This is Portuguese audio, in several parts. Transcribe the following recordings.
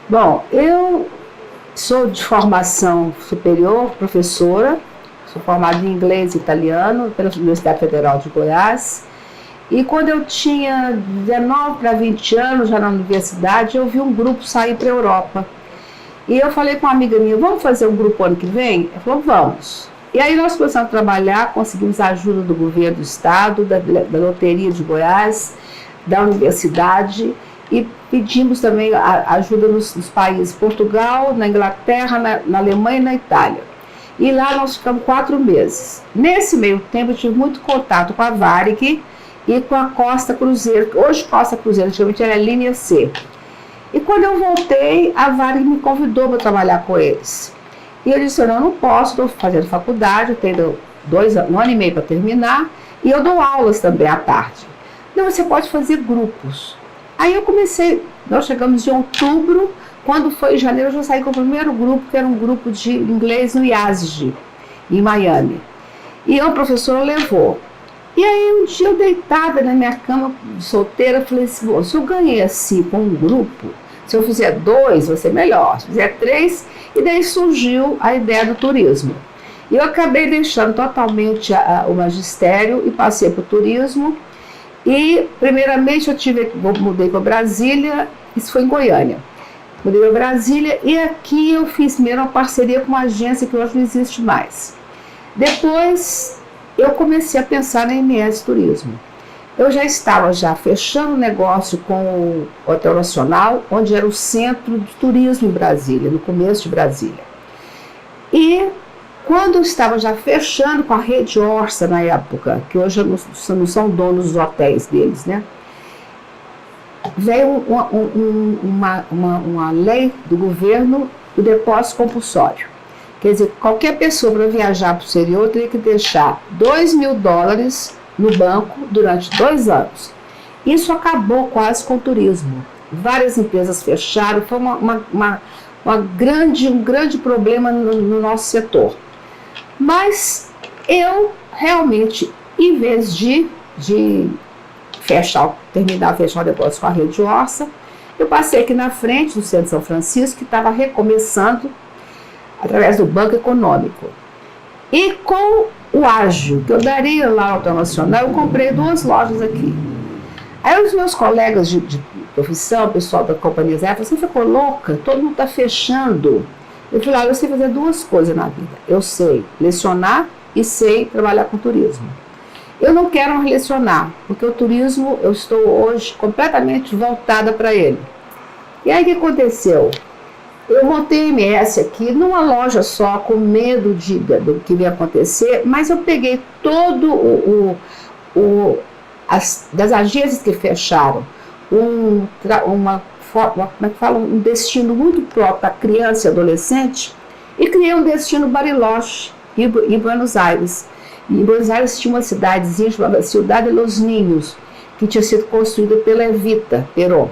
Bom, eu sou de formação superior, professora, sou formada em inglês e italiano pela Universidade Federal de Goiás. E quando eu tinha 19 para 20 anos, já na universidade, eu vi um grupo sair para a Europa. E eu falei com uma amiga minha, vamos fazer um grupo ano que vem? Ela falou, vamos. E aí nós começamos a trabalhar, conseguimos a ajuda do governo do estado, da Loteria de Goiás, da universidade, e pedimos também ajuda nos países Portugal, na Inglaterra, na Alemanha e na Itália. E lá nós ficamos 4 meses. Nesse meio tempo eu tive muito contato com a Varig e com a Costa Cruzeiro, hoje Costa Cruzeiro, antigamente era a Linha C. E quando eu voltei, a Varig me convidou para trabalhar com eles. E eu disse, eu não posso, estou fazendo faculdade, eu tenho 1 ano e meio para terminar, e eu dou aulas também à tarde. Não, você pode fazer grupos. Aí eu comecei, nós chegamos em outubro, quando foi em janeiro eu já saí com o primeiro grupo, que era um grupo de inglês no IASG, em Miami. E o professor levou. E aí um dia eu deitada na minha cama, solteira, falei assim, se eu ganhei assim com um grupo, se eu fizer 2 vai ser melhor, se fizer 3, e daí surgiu a ideia do turismo. E eu acabei deixando totalmente o magistério e passei para o turismo. E, primeiramente, mudei para Brasília, isso foi em Goiânia. Mudei para Brasília e aqui eu fiz primeiro uma parceria com uma agência que hoje não existe mais. Depois, eu comecei a pensar na MS Turismo. Eu já estava fechando negócio com o Hotel Nacional, onde era o centro de turismo em Brasília, no começo de Brasília. E quando eu estava já fechando com a Rede Orça na época, que hoje não são donos dos hotéis deles, né? Veio uma lei do governo do depósito compulsório. Quer dizer, qualquer pessoa para viajar para o exterior teria que deixar $2.000 no banco durante 2 anos. Isso acabou quase com o turismo. Várias empresas fecharam, foi um grande problema no nosso setor. Mas eu realmente, em vez de terminar de fechar o negócio com a Rede Orça, eu passei aqui na frente do centro de São Francisco, que estava recomeçando através do Banco Econômico. E com o ágio que eu daria lá ao Hotel Nacional, eu comprei 2 lojas aqui. Aí os meus colegas de profissão, o pessoal da companhia aérea, você ficou louca? Todo mundo está fechando. Eu falei, eu sei fazer 2 coisas na vida. Eu sei lecionar e sei trabalhar com turismo. Eu não quero mais lecionar, porque o turismo, eu estou hoje completamente voltada para ele. E aí o que aconteceu? Eu montei a MS aqui numa loja só, com medo do que ia acontecer, mas eu peguei todo das agências que fecharam, um destino muito próprio para criança e adolescente, e criei um destino Bariloche, em Buenos Aires. Em Buenos Aires tinha uma cidadezinha chamada Ciudad de los Niños, que tinha sido construída pela Evita Peron.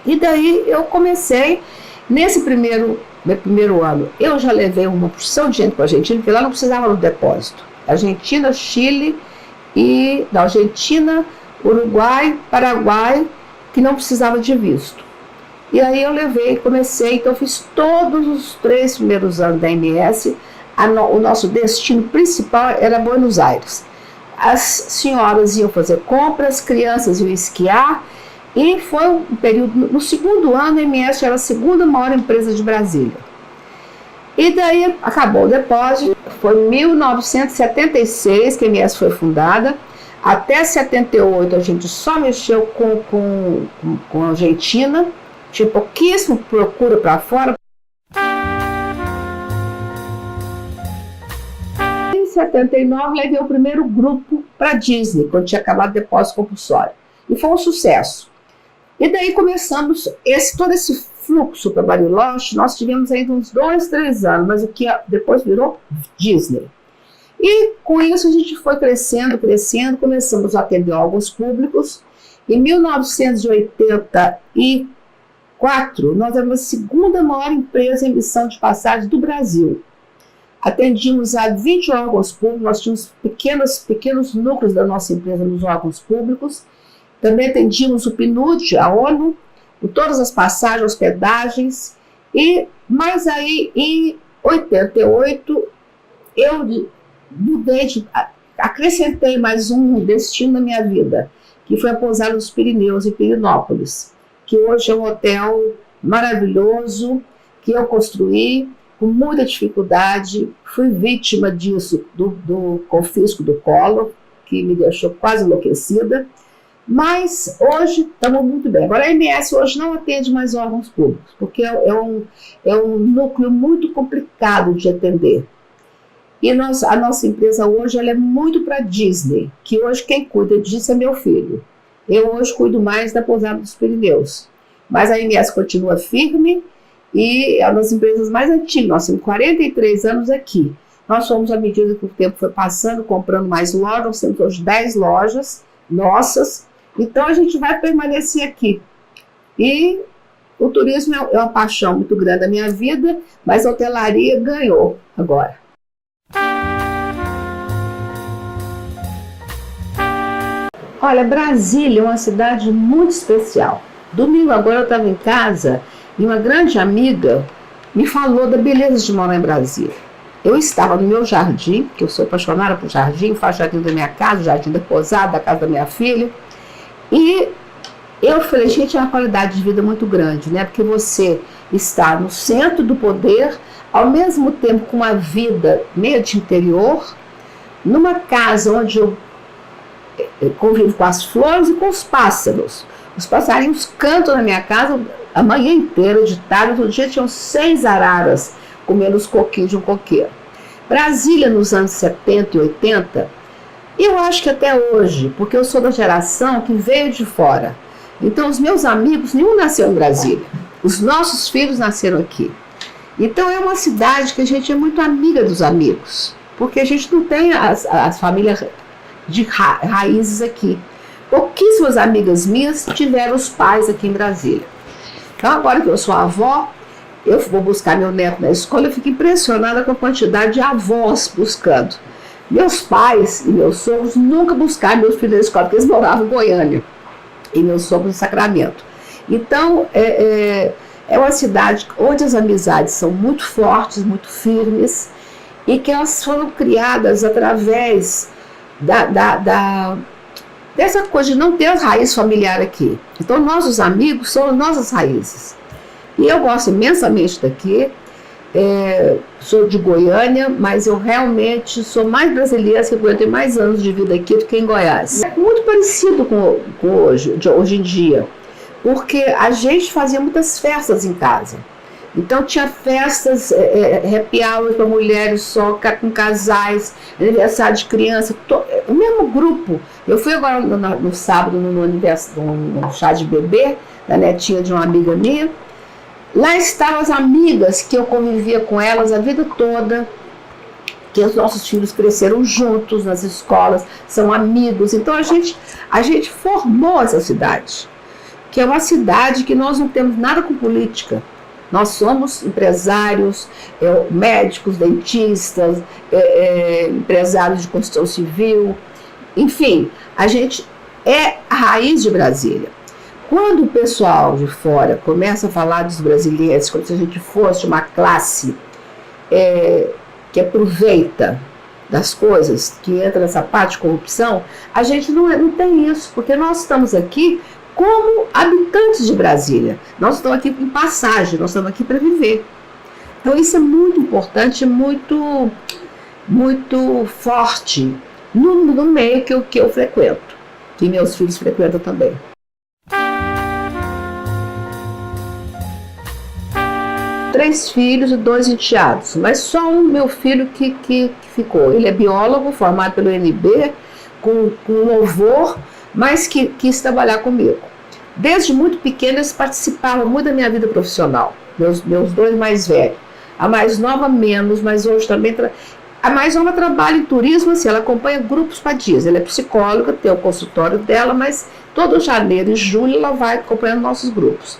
E daí eu comecei. Nesse meu primeiro ano, eu já levei uma porção de gente para a Argentina, porque lá não precisava do depósito. Argentina, Chile e da Argentina, Uruguai, Paraguai, que não precisava de visto. E aí eu comecei, então eu fiz todos os 3 primeiros anos da MS, o nosso destino principal era Buenos Aires. As senhoras iam fazer compras, crianças iam esquiar, e foi um período, no segundo ano, a MS era a segunda maior empresa de Brasília. E daí acabou o depósito, foi em 1976 que a MS foi fundada, até 78 a gente só mexeu com a Argentina, tinha pouquíssimo procura para fora. Em 79 levei o primeiro grupo para a Disney, quando tinha acabado o depósito compulsório, e foi um sucesso. E daí começamos todo esse fluxo para Bariloche, nós tivemos ainda uns 2, 3 anos, mas o que depois virou Disney. E com isso a gente foi crescendo, começamos a atender órgãos públicos. Em 1984, nós éramos a segunda maior empresa em emissão de passagens do Brasil. Atendíamos a 20 órgãos públicos, nós tínhamos pequenos núcleos da nossa empresa nos órgãos públicos. Também atendíamos o PNUD, a ONU, com todas as passagens, hospedagens. Mas aí, em 88, eu mudei, acrescentei mais um destino na minha vida, que foi a pousada dos Pirineus, em Pirinópolis, que hoje é um hotel maravilhoso, que eu construí com muita dificuldade. Fui vítima disso, do confisco do Collor, que me deixou quase enlouquecida, mas hoje estamos muito bem. Agora a AMS hoje não atende mais órgãos públicos, porque é um núcleo muito complicado de atender. E a nossa empresa hoje ela é muito para a Disney, que hoje quem cuida disso é meu filho. Eu hoje cuido mais da pousada dos Pirineus. Mas a AMS continua firme e é uma das empresas mais antigas. Nós temos 43 anos aqui. Nós fomos, à medida que o tempo foi passando, comprando mais lojas. Nós temos hoje 10 lojas nossas. Então a gente vai permanecer aqui. E o turismo é uma paixão muito grande da minha vida, mas a hotelaria ganhou agora. Olha, Brasília é uma cidade muito especial. Domingo agora eu estava em casa e uma grande amiga me falou da beleza de morar em Brasília. Eu estava no meu jardim, que eu sou apaixonada por jardim, faço jardim da minha casa, jardim da pousada, da casa da minha filha. E eu falei, gente, é uma qualidade de vida muito grande, né? Porque você está no centro do poder, ao mesmo tempo com uma vida meio de interior, numa casa onde eu convivo com as flores e com os pássaros. Os passarinhos cantam na minha casa a manhã inteira, de tarde. Outro dia tinham 6 araras comendo os coquinhos de um coqueiro. Brasília, nos anos 70 e 80, eu acho que até hoje, porque eu sou da geração que veio de fora. Então, os meus amigos, nenhum nasceu em Brasília. Os nossos filhos nasceram aqui. Então, é uma cidade que a gente é muito amiga dos amigos, porque a gente não tem as famílias de raízes aqui. Pouquíssimas amigas minhas tiveram os pais aqui em Brasília. Então, agora que eu sou avó, eu vou buscar meu neto na escola, eu fico impressionada com a quantidade de avós buscando. Meus pais e meus sogros nunca buscaram meus filhos na escola, porque eles moravam em Goiânia, e meus sogros em Sacramento. Então, é uma cidade onde as amizades são muito fortes, muito firmes, e que elas foram criadas através dessa coisa de não ter a raiz familiar aqui. Então, nós, os amigos, somos nossas raízes. E eu gosto imensamente daqui, sou de Goiânia, mas eu realmente sou mais brasileira, que eu tenho mais anos de vida aqui do que em Goiás. É muito parecido com hoje em dia, porque a gente fazia muitas festas em casa. Então tinha festas, happy hour para mulheres só, com casais, aniversário de criança, o mesmo grupo. Eu fui agora no sábado no chá de bebê, da netinha de uma amiga minha. Lá estavam as amigas que eu convivia com elas a vida toda, que os nossos filhos cresceram juntos nas escolas, são amigos. Então a gente formou essa cidade, que é uma cidade que nós não temos nada com política. Nós somos empresários, médicos, dentistas, empresários de construção civil, enfim, a gente é a raiz de Brasília. Quando o pessoal de fora começa a falar dos brasileiros, como se a gente fosse uma classe que aproveita das coisas, que entra nessa parte de corrupção, a gente não tem isso, porque nós estamos aqui como habitantes de Brasília. Nós estamos aqui em passagem, nós estamos aqui para viver. Então isso é muito importante, muito, muito forte no meio que eu frequento, que meus filhos frequentam também. Três filhos e 2 enteados, mas só um meu filho que ficou. Ele é biólogo, formado pelo UNB, com louvor, mas que quis trabalhar comigo. Desde muito pequeno eles participavam muito da minha vida profissional, meus 2 mais velhos. A mais nova menos, mas hoje também... A mais nova trabalha em turismo, assim, ela acompanha grupos para dias. Ela é psicóloga, tem o consultório dela, mas todo janeiro e julho ela vai acompanhando nossos grupos.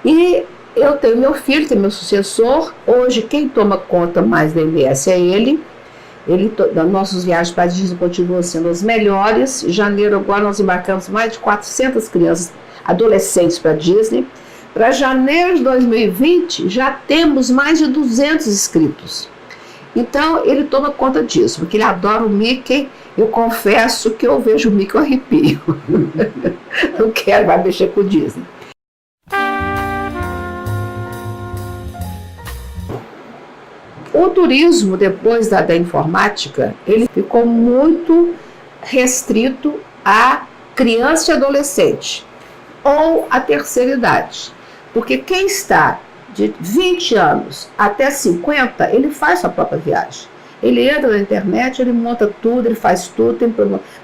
E eu tenho meu filho, que é meu sucessor. Hoje quem toma conta mais da MS é ele. Nossas viagens para Disney continuam sendo as melhores. Em janeiro agora nós embarcamos mais de 400 crianças adolescentes para a Disney. Para janeiro de 2020, já temos mais de 200 inscritos. Então, ele toma conta disso, porque ele adora o Mickey. Eu confesso que eu vejo o Mickey, eu arrepio. Não quero mais mexer com o Disney. O turismo, depois da informática, ele ficou muito restrito a criança e adolescente, ou a terceira idade. Porque quem está de 20 anos até 50, ele faz sua própria viagem. Ele entra na internet, ele monta tudo, ele faz tudo, tem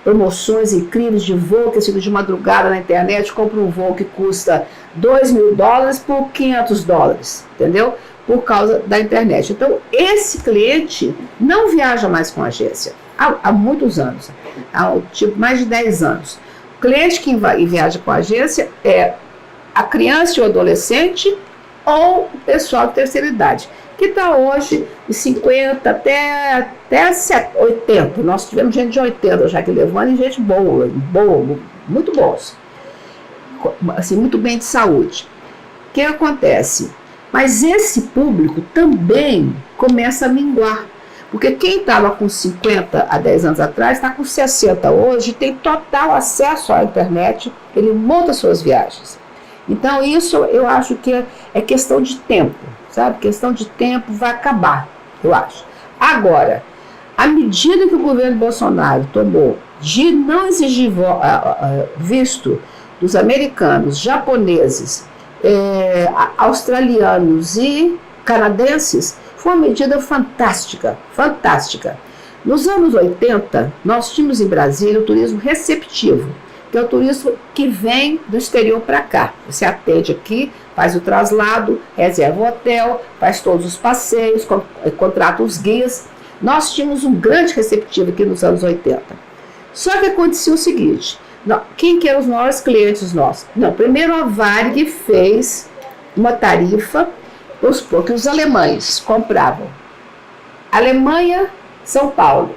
promoções incríveis de voo, que fica de madrugada na internet, compra um voo que custa $2.000 por $500, entendeu? Por causa da internet. Então, esse cliente não viaja mais com agência há muitos anos, há tipo mais de 10 anos. O cliente que viaja com agência é a criança e o adolescente ou o pessoal de terceira idade, que está hoje de 50 até 80. Nós tivemos gente de 80 já que levando, e gente boa, muito boas, assim, muito bem de saúde. O que acontece? Mas esse público também começa a minguar, porque quem estava com 50 há 10 anos atrás está com 60 hoje, tem total acesso à internet, ele monta suas viagens. Então isso eu acho que é questão de tempo, sabe? Questão de tempo, vai acabar, eu acho. Agora, a medida que o governo Bolsonaro tomou de não exigir visto dos americanos, japoneses, australianos e canadenses, foi uma medida fantástica, fantástica. Nos anos 80, nós tínhamos em Brasília o turismo receptivo, que é o turismo que vem do exterior para cá. Você atende aqui, faz o traslado, reserva o hotel, faz todos os passeios, contrata os guias. Nós tínhamos um grande receptivo aqui nos anos 80. Só que acontecia o seguinte, quem que eram os maiores clientes nossos? Não, primeiro a Varig fez uma tarifa, porque os alemães compravam Alemanha, São Paulo,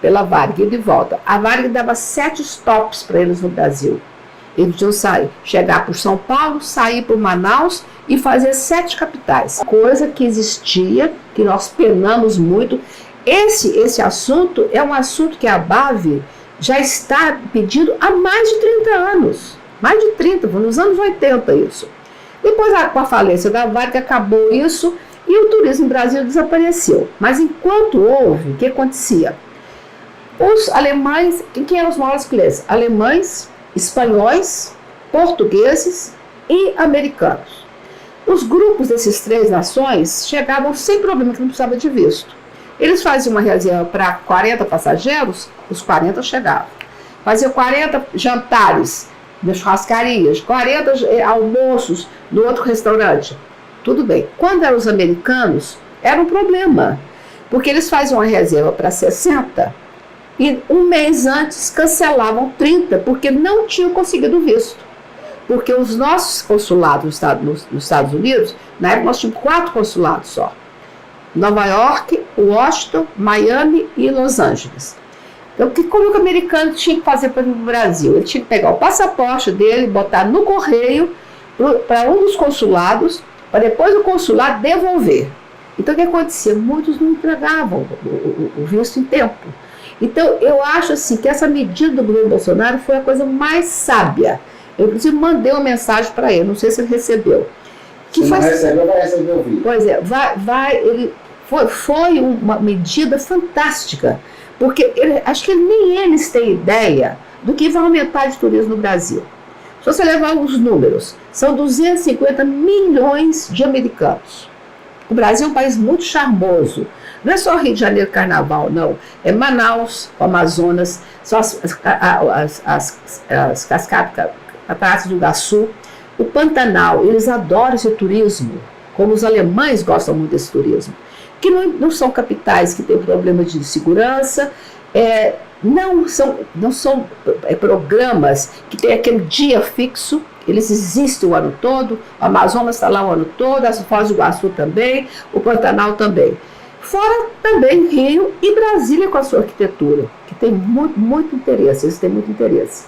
pela Varig e de volta. A Varig dava 7 stops para eles no Brasil. Eles tinham chegar por São Paulo, sair por Manaus e fazer 7 capitais. Coisa que existia, que nós penamos muito. Esse assunto é um assunto que a BAV já está pedindo há mais de 30 anos. Mais de 30, nos anos 80 isso. Depois, com a falência da Varig, acabou isso e o turismo no Brasil desapareceu. Mas enquanto houve, o que acontecia? Os alemães, quem eram os maiores clientes? Alemães, espanhóis, portugueses e americanos. Os grupos dessas 3 nações chegavam sem problema, que não precisava de visto. Eles faziam uma reserva para 40 passageiros, os 40 chegavam. Faziam 40 jantares nas churrascarias, 40 almoços no outro restaurante. Tudo bem. Quando eram os americanos, era um problema, porque eles faziam uma reserva para 60 e um mês antes cancelavam 30, porque não tinham conseguido visto. Porque os nossos consulados nos Estados Unidos, na época nós tínhamos 4 consulados só. Nova York, Washington, Miami e Los Angeles. Então, como que o americano tinha que fazer para vir para o Brasil? Ele tinha que pegar o passaporte dele, botar no correio para um dos consulados, para depois o consulado devolver. Então, o que acontecia? Muitos não entregavam o visto em tempo. Então, eu acho assim, que essa medida do governo Bolsonaro foi a coisa mais sábia. Eu, inclusive, mandei uma mensagem para ele, não sei se ele recebeu. Se não recebeu, vai receber o vídeo. Pois é, foi uma medida fantástica, porque acho que nem eles têm ideia do que vai aumentar de turismo no Brasil. Se você levar os números, são 250 milhões de americanos. O Brasil é um país muito charmoso. Não é só Rio de Janeiro, Carnaval, não. É Manaus, o Amazonas, são as cataratas do Iguaçu, o Pantanal. Eles adoram esse turismo, como os alemães gostam muito desse turismo. Que não são capitais que têm problema de segurança, não são programas que têm aquele dia fixo. Eles existem o ano todo, o Amazonas está lá o ano todo, as Foz do Iguaçu também, o Pantanal também. Fora também Rio e Brasília com a sua arquitetura, que tem muito interesse, eles têm muito interesse.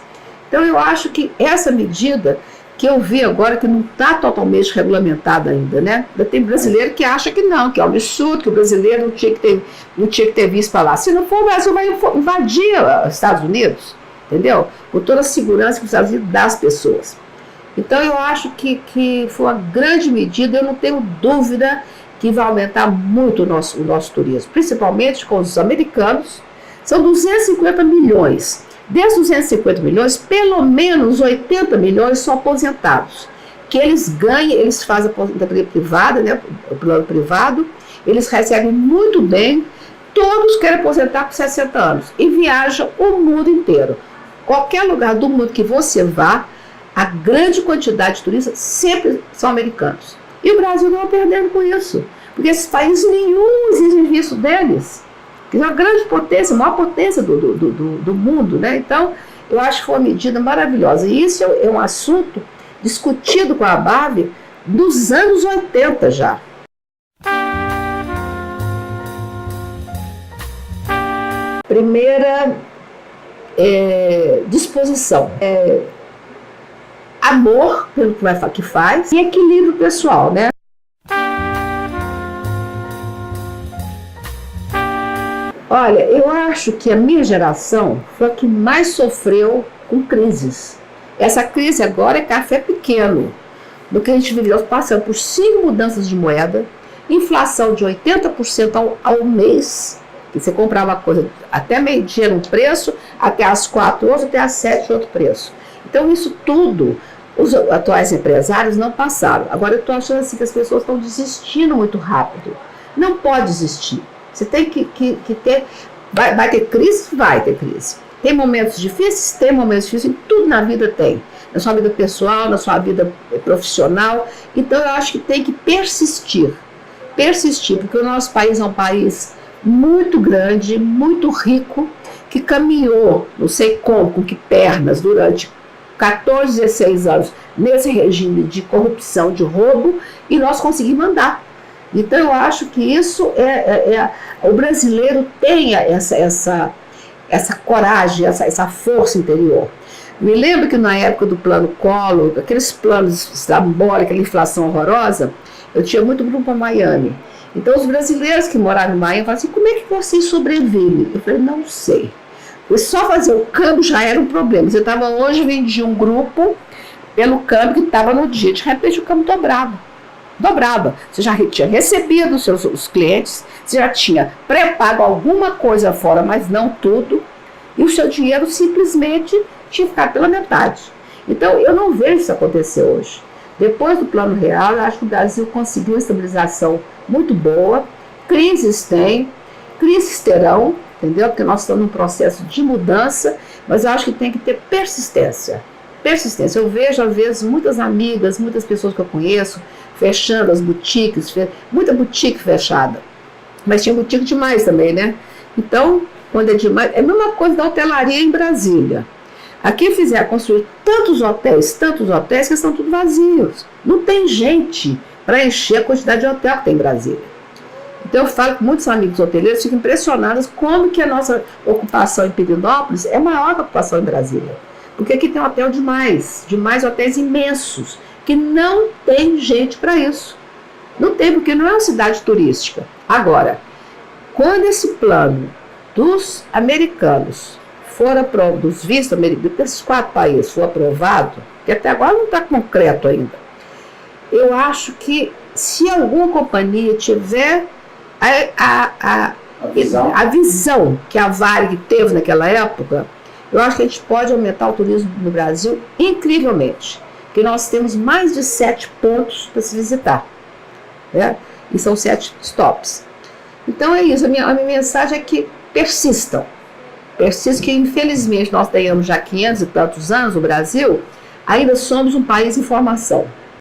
Então eu acho que essa medida que eu vi agora que não está totalmente regulamentado ainda, né? Tem brasileiro que acha que não, que é um absurdo, que o brasileiro não tinha que ter visto para lá. Se não for, o Brasil vai invadir os Estados Unidos, entendeu? Por toda a segurança que os Estados Unidos dá às pessoas. Então eu acho que foi uma grande medida, eu não tenho dúvida que vai aumentar muito o nosso turismo, principalmente com os americanos. São 250 milhões. Desses 250 milhões, pelo menos 80 milhões são aposentados. Que eles ganham, eles fazem aposentadoria privada, né, o plano privado, eles recebem muito bem, todos querem aposentar com 60 anos e viajam o mundo inteiro. Qualquer lugar do mundo que você vá, a grande quantidade de turistas sempre são americanos. E o Brasil não está perdendo com isso, porque esses países nenhum exige isso deles. Que é uma grande potência, a maior potência do mundo, né? Então, eu acho que foi uma medida maravilhosa. E isso é um assunto discutido com a ABAV dos anos 80 já. Primeira disposição. Amor pelo que faz e equilíbrio pessoal, né? Olha, eu acho que a minha geração foi a que mais sofreu com crises. Essa crise agora é café pequeno. Do que a gente viveu passando por 5 mudanças de moeda, inflação de 80% ao mês, que você comprava uma coisa até meio-dia num preço, até às 4 horas, até às 7 outro preço. Então isso tudo, os atuais empresários não passaram. Agora eu estou achando assim que as pessoas estão desistindo muito rápido. Não pode desistir. Você tem que ter... Vai ter crise? Vai ter crise. Tem momentos difíceis? Tem momentos difíceis. Tudo na vida tem. Na sua vida pessoal, na sua vida profissional. Então, eu acho que tem que persistir. Persistir, porque o nosso país é um país muito grande, muito rico, que caminhou, não sei como, com que pernas, durante 14, 16 anos, nesse regime de corrupção, de roubo, e nós conseguimos andar. Então, eu acho que isso o brasileiro tem essa coragem, essa força interior. Me lembro que na época do plano Collor, aqueles planos da bola, aquela inflação horrorosa, eu tinha muito grupo para Miami. Então, os brasileiros que moravam em Miami falavam assim, como é que vocês sobrevivem? Eu falei, não sei. Só fazer o câmbio já era um problema. Você estava hoje, vendia um grupo pelo câmbio que estava no dia. De repente, o câmbio dobrava. Você já tinha recebido os clientes, você já tinha pré-pago alguma coisa fora, mas não tudo, e o seu dinheiro simplesmente tinha ficado pela metade. Então, eu não vejo isso acontecer hoje. Depois do Plano Real, eu acho que o Brasil conseguiu uma estabilização muito boa. Crises tem, crises terão, entendeu? Porque nós estamos num processo de mudança, mas eu acho que tem que ter persistência. Persistência. Eu vejo, às vezes, muitas amigas, muitas pessoas que eu conheço, fechando as boutiques, muita boutique fechada. Mas tinha boutique demais também, né? Então, quando é demais, é a mesma coisa da hotelaria em Brasília. Aqui fizeram construir tantos hotéis, que estão tudo vazios. Não tem gente para encher a quantidade de hotel que tem em Brasília. Então eu falo com muitos amigos hoteleiros, ficam impressionados como que a nossa ocupação em Pirinópolis é maior que a ocupação em Brasília. Porque aqui tem hotel demais hotéis imensos, que não tem gente para isso. Não tem, porque não é uma cidade turística. Agora, quando esse plano dos americanos for aprovado, dos vistos americanos, desses 4 países for aprovado, que até agora não está concreto ainda, eu acho que se alguma companhia tiver a visão que a Varig teve naquela época, eu acho que a gente pode aumentar o turismo no Brasil incrivelmente. Porque nós temos mais de 7 pontos para se visitar, né? E são 7 stops. Então é isso, a minha mensagem é que persistam, que infelizmente nós tenhamos já 500 e tantos anos no Brasil, ainda somos um país em formação.